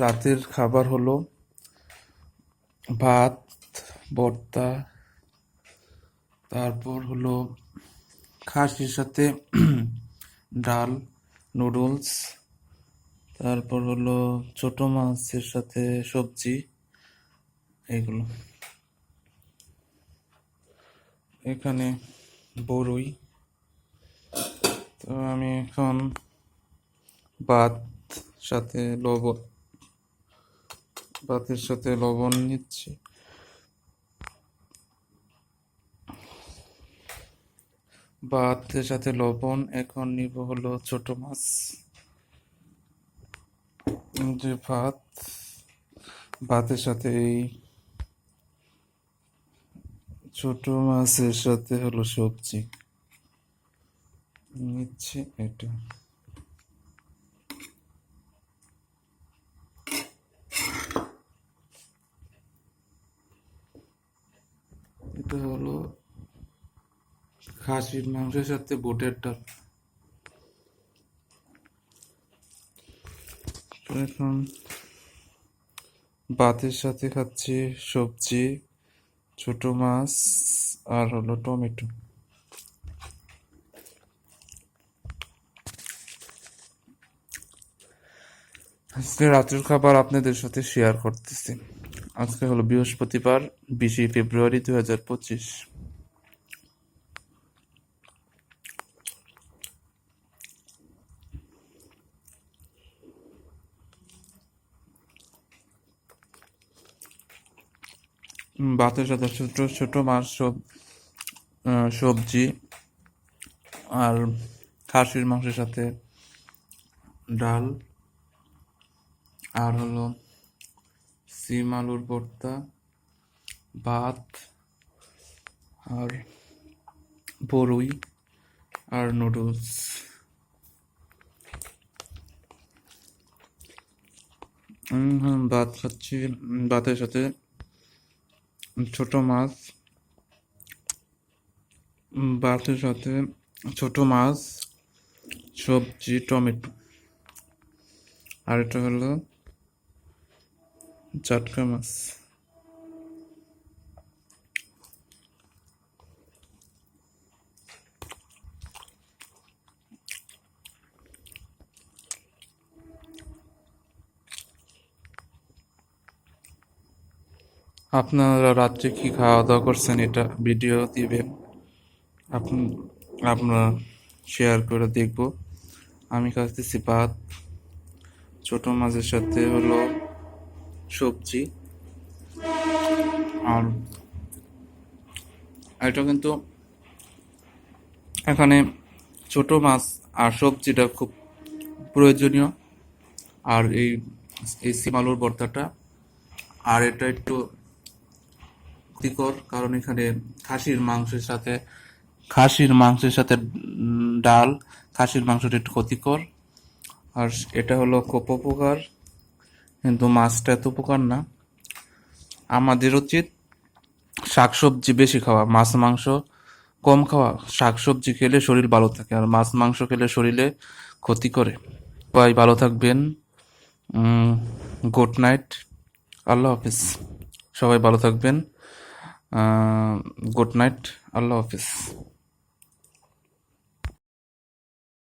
রাতের খাবার হলো ভাত, ভর্তা, তারপর হলো খাসির সাথে ডাল, নুডলস, তারপর হলো ছোট মাছের সাথে সবজি, এগুলো। এখানে বড়ই। তো আমি এখন ভাত সাথে লবণ ভাতের সাথে লবণ নিচ্ছি। ভাতের সাথে লবণ। এখন নিব হলো ছোট মাছ। যে ভাতের সাথে এই ছোট মাছের সাথে হলো সবজি নিচ্ছি। এটা এটা হলো খাসির মাংসের সাথে বুটের ডাল। এখন ভাতের সাথে খাচ্ছি সবজি, ছোট মাছ আর হলো টমেটো। আজকে রাতের খাবার আপনাদের সাথে শেয়ার করতেছি। আজকে হলো বৃহস্পতিবার, 20 ফেব্রুয়ারি 2025। ভাতের সাথে ছোট ছোট মাছ, সবজি আর খাসির মাংসের সাথে ডাল আর হলো সিম আলুর ভর্তা, ভাত আর বড়ই আর নুডলস। ভাত খাচ্ছি। ভাতের সাথে ছোট মাছ, ভাতের সাথে ছোট মাছ, সবজি, টমেটো। আর এটা হলো চাটকা মাছ। আপনারা রাত্রে কি খাওয়া দাওয়া করছেন এটা ভিডিও দিবেন, আমরা শেয়ার করে দেখব। আমি খাচ্ছি ভাত, ছোট মাছের সাথে হলো সবজি। আর এটা কিন্তু এখানে ছোট মাছ আর সবজিটা খুব প্রয়োজনীয়। আর এই সিম আলুর ভর্তাটা, আর এটা একটু ক্ষতিকর, কারণ এখানে খাসির মাংসের সাথে ডাল। খাসির মাংসটা একটু ক্ষতিকর। আর এটা হলো খুব উপকার, কিন্তু মাছটা এত উপকার না। আমাদের উচিত শাকসবজি বেশি খাওয়া, মাছ মাংস কম খাওয়া। শাকসবজি খেলে শরীর ভালো থাকে, আর মাছ মাংস খেলে শরীরে ক্ষতি করে। সবাই ভালো থাকবেন। Good night. আল্লাহ হাফিজ। সবাই ভালো থাকবেন। Good night. আল্লাহ হাফিজ।